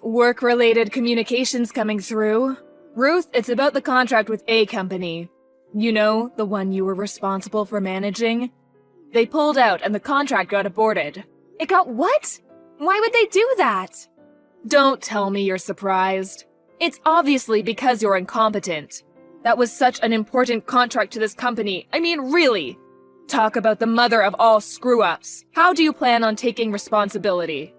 Work-related communications coming through. Ruth, it's about the contract with A company. You know, the one you were responsible for managing? They pulled out and the contract got aborted. It got what? Why would they do that? Don't tell me you're surprised. It's obviously because you're incompetent. That was such an important contract to this company. I mean, really. Talk about the mother of all screw-ups. How do you plan on taking responsibility?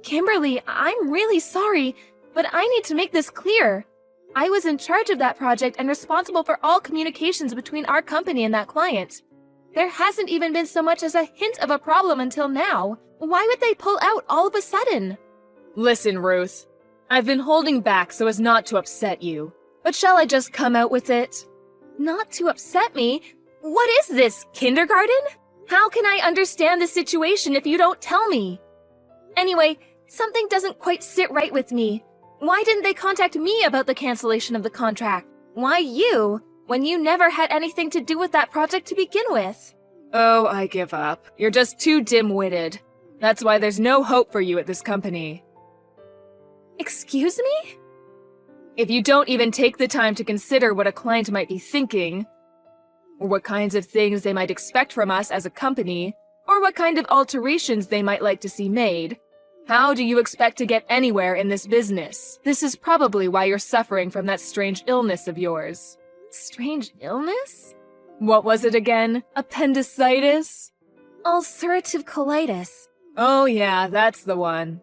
Kimberly, I'm really sorry, but I need to make this clear. I was in charge of that project and responsible for all communications between our company and that client. There hasn't even been so much as a hint of a problem until now. Why would they pull out all of a sudden? Listen, Ruth. I've been holding back so as not to upset you. But shall I just come out with it? Not to upset me? What is this, kindergarten? How can I understand the situation if you don't tell me? Anyway, something doesn't quite sit right with me. Why didn't they contact me about the cancellation of the contract? Why you, when you never had anything to do with that project to begin with? Oh, I give up. You're just too dim-witted. That's why there's no hope for you at this company. Excuse me? If you don't even take the time to consider what a client might be thinking, or what kinds of things they might expect from us as a company, or what kind of alterations they might like to see made, how do you expect to get anywhere in this business? This is probably why you're suffering from that strange illness of yours. Strange illness? What was it again? Appendicitis? Ulcerative colitis. Oh yeah, that's the one.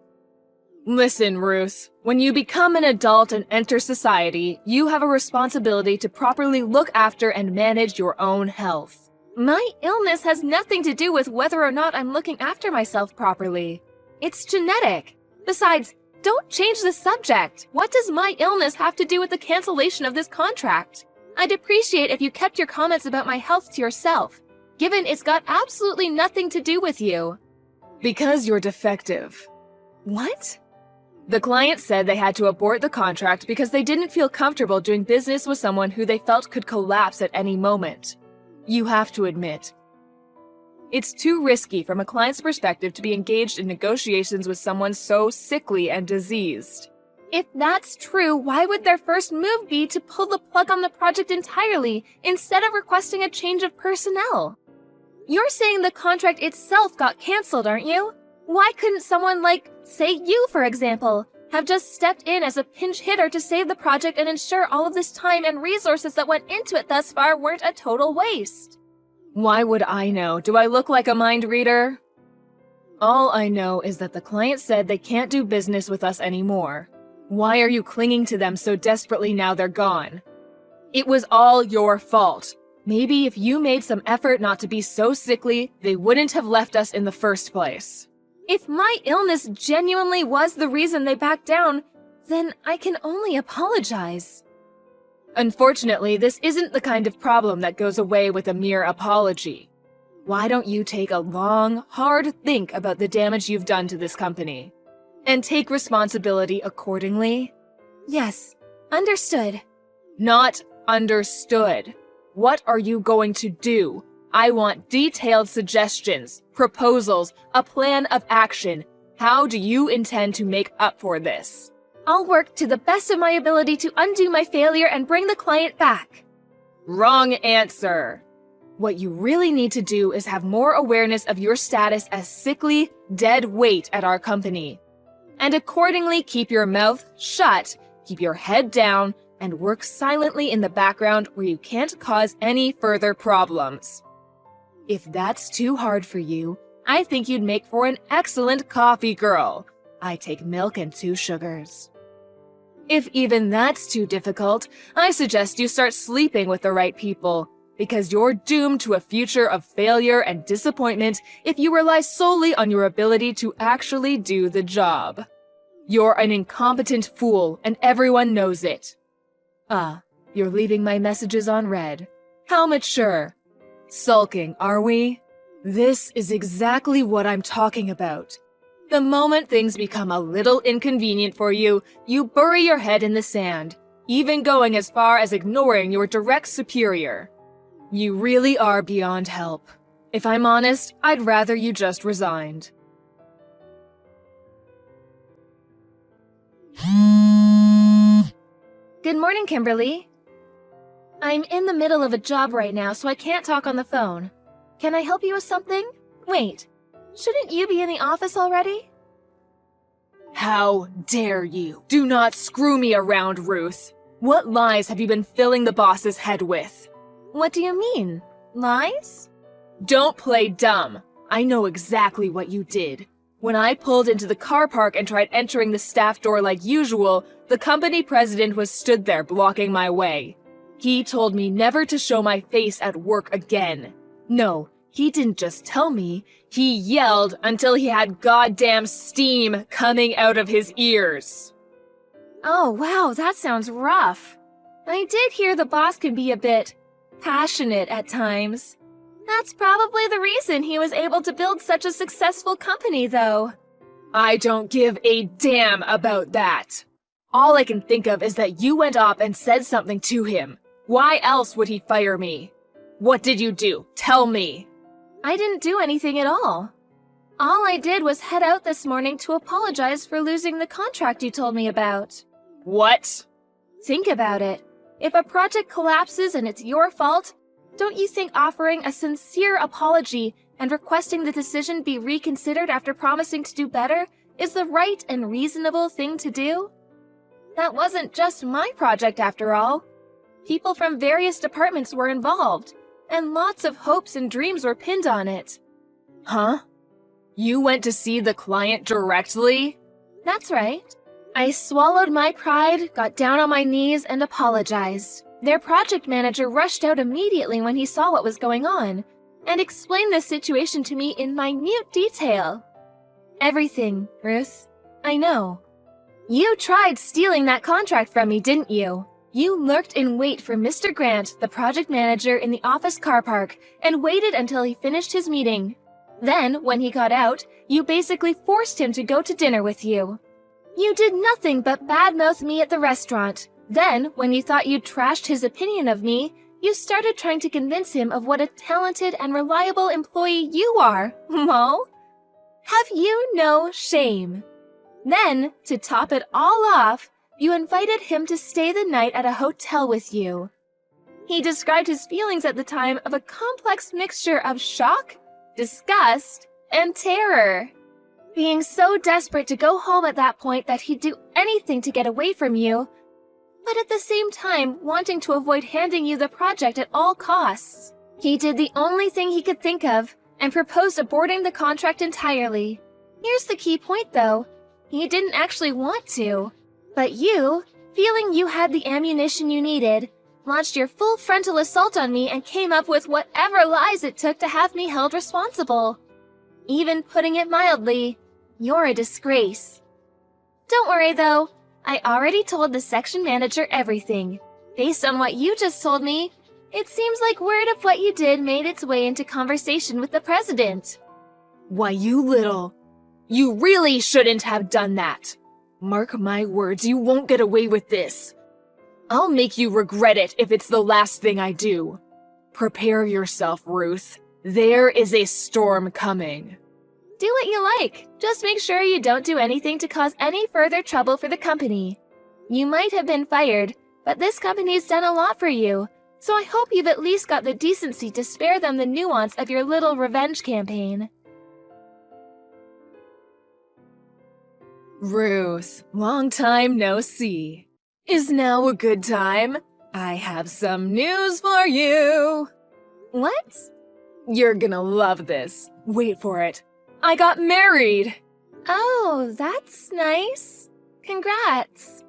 Listen, Ruth, when you become an adult and enter society, you have a responsibility to properly look after and manage your own health. My illness has nothing to do with whether or not I'm looking after myself properly. It's genetic. Besides, don't change the subject. What does my illness have to do with the cancellation of this contract? I'd appreciate if you kept your comments about my health to yourself, given it's got absolutely nothing to do with you. Because you're defective. What? The client said they had to abort the contract because they didn't feel comfortable doing business with someone who they felt could collapse at any moment. You have to admit, it's too risky from a client's perspective to be engaged in negotiations with someone so sickly and diseased. If that's true, why would their first move be to pull the plug on the project entirely instead of requesting a change of personnel? You're saying the contract itself got cancelled, aren't you? Why couldn't someone like, say you for example, have just stepped in as a pinch hitter to save the project and ensure all of this time and resources that went into it thus far weren't a total waste? Why would I know? Do I look like a mind reader? All I know is that the client said they can't do business with us anymore. Why are you clinging to them so desperately now they're gone? It was all your fault. Maybe if you made some effort not to be so sickly, they wouldn't have left us in the first place. If my illness genuinely was the reason they backed down, then I can only apologize. Unfortunately, this isn't the kind of problem that goes away with a mere apology. Why don't you take a long, hard think about the damage you've done to this company? And take responsibility accordingly? Yes, understood. Not understood. What are you going to do? I want detailed suggestions, proposals, a plan of action. How do you intend to make up for this? I'll work to the best of my ability to undo my failure and bring the client back. Wrong answer. What you really need to do is have more awareness of your status as sickly, dead weight at our company. And accordingly keep your mouth shut, keep your head down, and work silently in the background where you can't cause any further problems. If that's too hard for you, I think you'd make for an excellent coffee girl. I take milk and 2 sugars. If even that's too difficult, I suggest you start sleeping with the right people, because you're doomed to a future of failure and disappointment if you rely solely on your ability to actually do the job. You're an incompetent fool, and everyone knows it. You're leaving my messages on read. How mature. Sulking, are we? This is exactly what I'm talking about. The moment things become a little inconvenient for you, you bury your head in the sand, even going as far as ignoring your direct superior. You really are beyond help. If I'm honest, I'd rather you just resigned. Good morning, Kimberly. I'm in the middle of a job right now, so I can't talk on the phone. Can I help you with something? Wait, shouldn't you be in the office already? How dare you? Do not screw me around, Ruth. What lies have you been filling the boss's head with? What do you mean? Lies? Don't play dumb. I know exactly what you did. When I pulled into the car park and tried entering the staff door like usual, the company president was stood there blocking my way. He told me never to show my face at work again. No, he didn't just tell me. He yelled until he had goddamn steam coming out of his ears. Oh, wow, that sounds rough. I did hear the boss can be a bit passionate at times. That's probably the reason he was able to build such a successful company, though. I don't give a damn about that. All I can think of is that you went up and said something to him. Why else would he fire me? What did you do? Tell me. I didn't do anything at all. All I did was head out this morning to apologize for losing the contract you told me about. What? Think about it. If a project collapses and it's your fault, don't you think offering a sincere apology and requesting the decision be reconsidered after promising to do better is the right and reasonable thing to do? That wasn't just my project after all. People from various departments were involved, and lots of hopes and dreams were pinned on it. Huh? You went to see the client directly? That's right. I swallowed my pride, got down on my knees, and apologized. Their project manager rushed out immediately when he saw what was going on, and explained the situation to me in minute detail. Everything, Ruth. I know. You tried stealing that contract from me, didn't you? You lurked in wait for Mr. Grant, the project manager, in the office car park, and waited until he finished his meeting. Then, when he got out, you basically forced him to go to dinner with you. You did nothing but badmouth me at the restaurant. Then, when you thought you'd trashed his opinion of me, you started trying to convince him of what a talented and reliable employee you are, Mo. Have you no shame? Then, to top it all off, you invited him to stay the night at a hotel with you. He described his feelings at the time of a complex mixture of shock, disgust, and terror. Being so desperate to go home at that point that he'd do anything to get away from you, but at the same time wanting to avoid handing you the project at all costs. He did the only thing he could think of and proposed aborting the contract entirely. Here's the key point, though. He didn't actually want to. But you, feeling you had the ammunition you needed, launched your full frontal assault on me and came up with whatever lies it took to have me held responsible. Even putting it mildly, you're a disgrace. Don't worry, though. I already told the section manager everything. Based on what you just told me, it seems like word of what you did made its way into conversation with the president. Why, you really shouldn't have done that. Mark my words, you won't get away with this. I'll make you regret it if it's the last thing I do. Prepare yourself, Ruth. There is a storm coming. Do what you like. Just make sure you don't do anything to cause any further trouble for the company. You might have been fired, but this company's done a lot for you, so I hope you've at least got the decency to spare them the nuance of your little revenge campaign. Ruth, long time no see. Is now a good time? I have some news for you. What? You're gonna love this. Wait for it. I got married. Oh, that's nice. Congrats.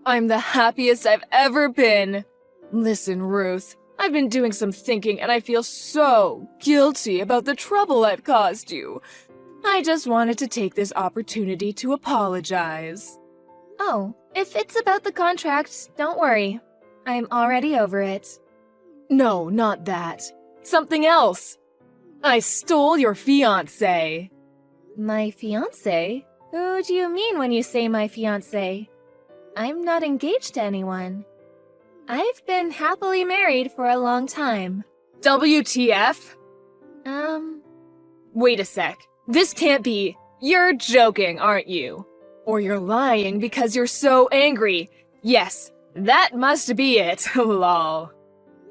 I'm the happiest I've ever been. Listen, Ruth, I've been doing some thinking and I feel so guilty about the trouble I've caused you. I just wanted to take this opportunity to apologize. Oh, if it's about the contract, don't worry. I'm already over it. No, not that. Something else. I stole your fiancé. My fiancé? Who do you mean when you say my fiancé? I'm not engaged to anyone. I've been happily married for a long time. WTF? Wait a sec. This can't be. You're joking, aren't you? Or you're lying because you're so angry. Yes, That must be it, lol.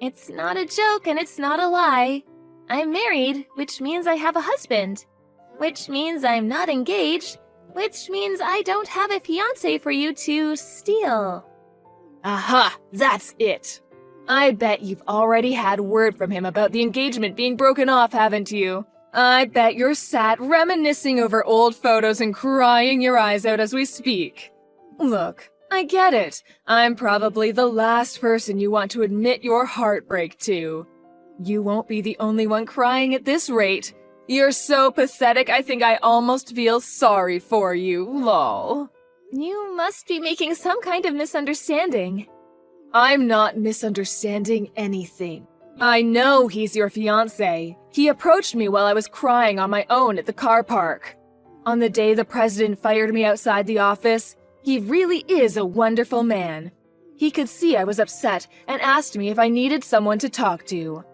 It's not a joke and it's not a lie. I'm married, which means I have a husband. Which means I'm not engaged, which means I don't have a fiancé for you to steal. Aha, that's it. I bet you've already had word from him about the engagement being broken off, haven't you? I bet you're sat reminiscing over old photos and crying your eyes out as we speak. Look, I get it. I'm probably the last person you want to admit your heartbreak to. You won't be the only one crying at this rate. You're so pathetic, I think I almost feel sorry for you, lol. You must be making some kind of misunderstanding. I'm not misunderstanding anything. I know he's your fiancé. He approached me while I was crying on my own at the car park. On the day the president fired me outside the office, he really is a wonderful man. He could see I was upset and asked me if I needed someone to talk to.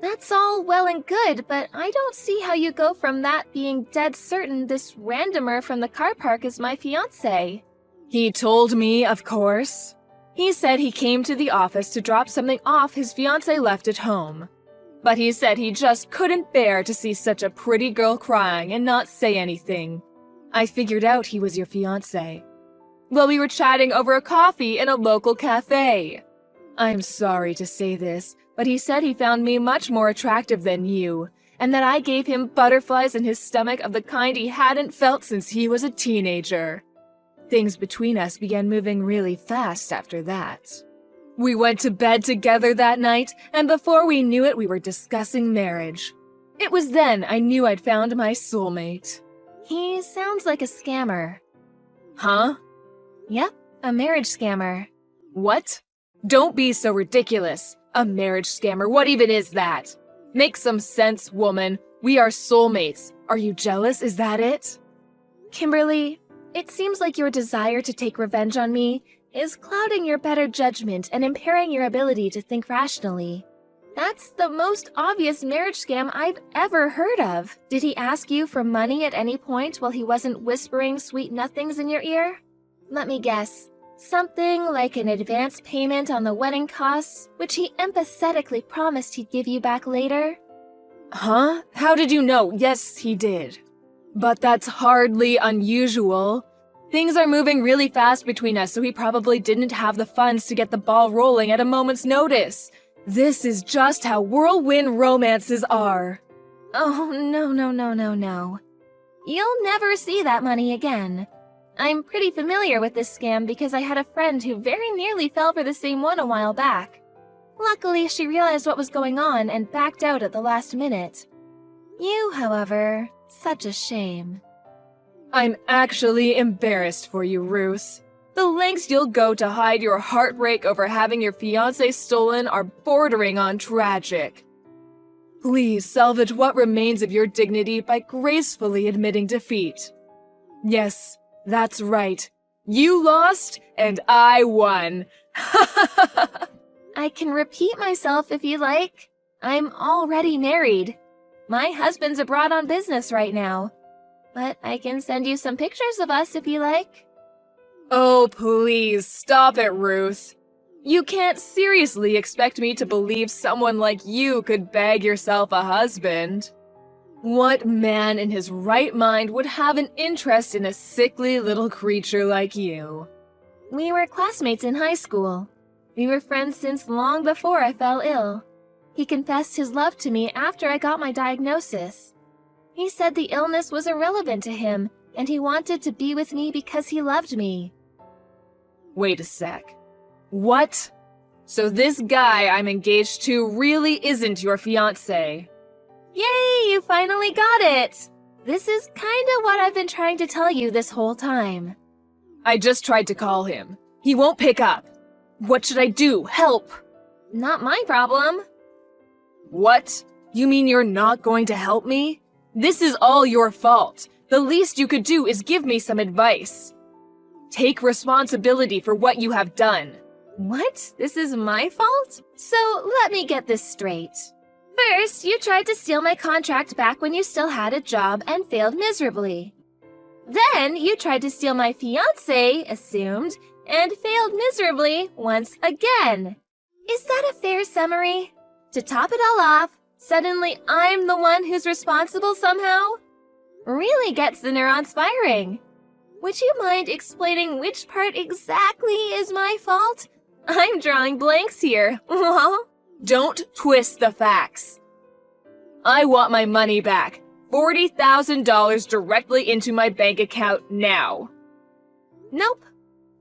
That's all well and good, but I don't see how you go from that being dead certain this randomer from the car park is my fiancé. He told me, of course. He said he came to the office to drop something off his fiancé left at home. But he said he just couldn't bear to see such a pretty girl crying and not say anything. I figured out he was your fiancé. Well, we were chatting over a coffee in a local cafe. I'm sorry to say this, but he said he found me much more attractive than you, and that I gave him butterflies in his stomach of the kind he hadn't felt since he was a teenager. Things between us began moving really fast after that. We went to bed together that night, and before we knew it, we were discussing marriage. It was then I knew I'd found my soulmate. He sounds like a scammer. Huh? Yep, a marriage scammer. What? Don't be so ridiculous. A marriage scammer, what even is that? Make some sense, woman. We are soulmates. Are you jealous? Is that it? Kimberly, it seems like your desire to take revenge on me is clouding your better judgment and impairing your ability to think rationally. That's the most obvious marriage scam I've ever heard of. Did he ask you for money at any point while he wasn't whispering sweet nothings in your ear? Let me guess. Something like an advance payment on the wedding costs, which he empathetically promised he'd give you back later? Huh? How did you know? Yes, he did. But that's hardly unusual. Things are moving really fast between us, so he probably didn't have the funds to get the ball rolling at a moment's notice. This is just how whirlwind romances are. Oh, no. You'll never see that money again. I'm pretty familiar with this scam because I had a friend who very nearly fell for the same one a while back. Luckily, she realized what was going on and backed out at the last minute. You, however, such a shame. I'm actually embarrassed for you, Ruth. The lengths you'll go to hide your heartbreak over having your fiancé stolen are bordering on tragic. Please salvage what remains of your dignity by gracefully admitting defeat. Yes, that's right. You lost, and I won. I can repeat myself if you like. I'm already married. My husband's abroad on business right now. But I can send you some pictures of us if you like. Oh, please, stop it, Ruth. You can't seriously expect me to believe someone like you could bag yourself a husband. What man in his right mind would have an interest in a sickly little creature like you? We were classmates in high school. We were friends since long before I fell ill. He confessed his love to me after I got my diagnosis. He said the illness was irrelevant to him, and he wanted to be with me because he loved me. Wait a sec. What? So this guy I'm engaged to really isn't your fiancé? Yay, you finally got it! This is kinda what I've been trying to tell you this whole time. I just tried to call him. He won't pick up. What should I do? Help! Not my problem. What? You mean you're not going to help me? This is all your fault. The least you could do is give me some advice. Take responsibility for what you have done. What? This is my fault? So let me get this straight. First, you tried to steal my contract back when you still had a job and failed miserably. Then, you tried to steal my fiancé, assumed, and failed miserably once again. Is that a fair summary? To top it all off, suddenly I'm the one who's responsible somehow? Really gets the neurons firing. Would you mind explaining which part exactly is my fault? I'm drawing blanks here. Don't twist the facts. I want my money back. $40,000 directly into my bank account now. Nope.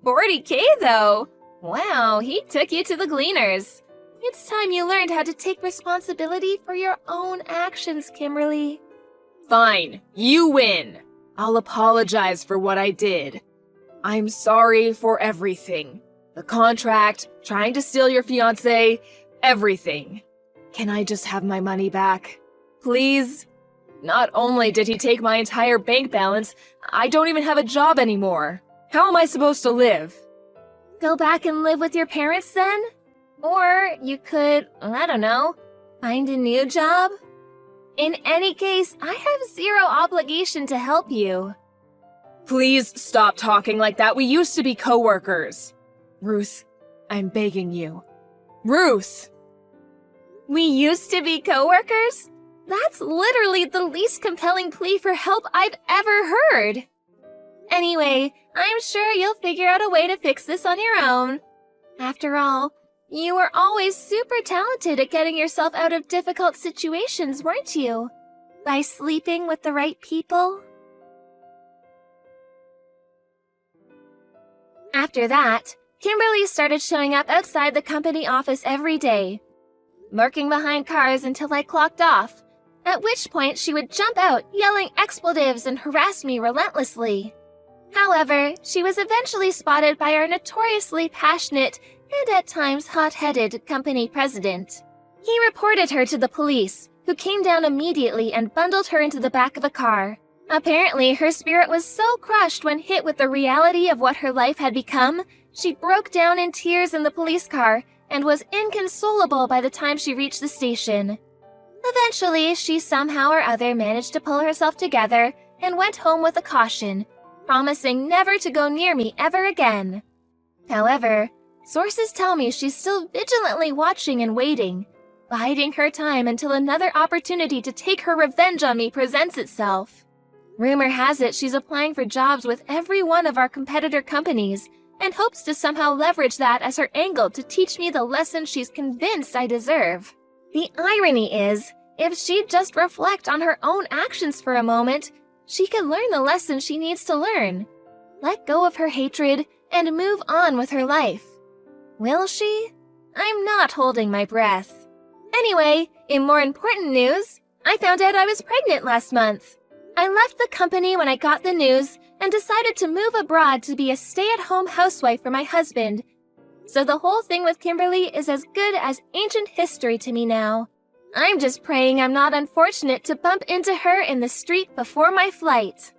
40K though. Wow, he took you to the gleaners. It's time you learned how to take responsibility for your own actions, Kimberly. Fine, you win. I'll apologize for what I did. I'm sorry for everything. The contract, trying to steal your fiancé, everything. Can I just have my money back? Please? Not only did he take my entire bank balance, I don't even have a job anymore. How am I supposed to live? Go back and live with your parents then? Or you could, I don't know, find a new job? In any case, I have zero obligation to help you. Please stop talking like that. We used to be coworkers. Ruth, I'm begging you. Ruth! We used to be coworkers? That's literally the least compelling plea for help I've ever heard. Anyway, I'm sure you'll figure out a way to fix this on your own. After all, you were always super talented at getting yourself out of difficult situations, weren't you? By sleeping with the right people? After that, Kimberly started showing up outside the company office every day, lurking behind cars until I clocked off, at which point she would jump out yelling expletives and harass me relentlessly. However, she was eventually spotted by our notoriously passionate and at times hot-headed company president. He reported her to the police, who came down immediately and bundled her into the back of a car. Apparently, her spirit was so crushed when hit with the reality of what her life had become, she broke down in tears in the police car and was inconsolable by the time she reached the station. Eventually, she somehow or other managed to pull herself together and went home with a caution, promising never to go near me ever again. However, sources tell me she's still vigilantly watching and waiting, biding her time until another opportunity to take her revenge on me presents itself. Rumor has it she's applying for jobs with every one of our competitor companies and hopes to somehow leverage that as her angle to teach me the lesson she's convinced I deserve. The irony is, if she'd just reflect on her own actions for a moment, she could learn the lesson she needs to learn. Let go of her hatred and move on with her life. Will she? I'm not holding my breath. Anyway, in more important news, I found out I was pregnant last month. I left the company when I got the news and decided to move abroad to be a stay-at-home housewife for my husband. So the whole thing with Kimberly is as good as ancient history to me now. I'm just praying I'm not unfortunate to bump into her in the street before my flight.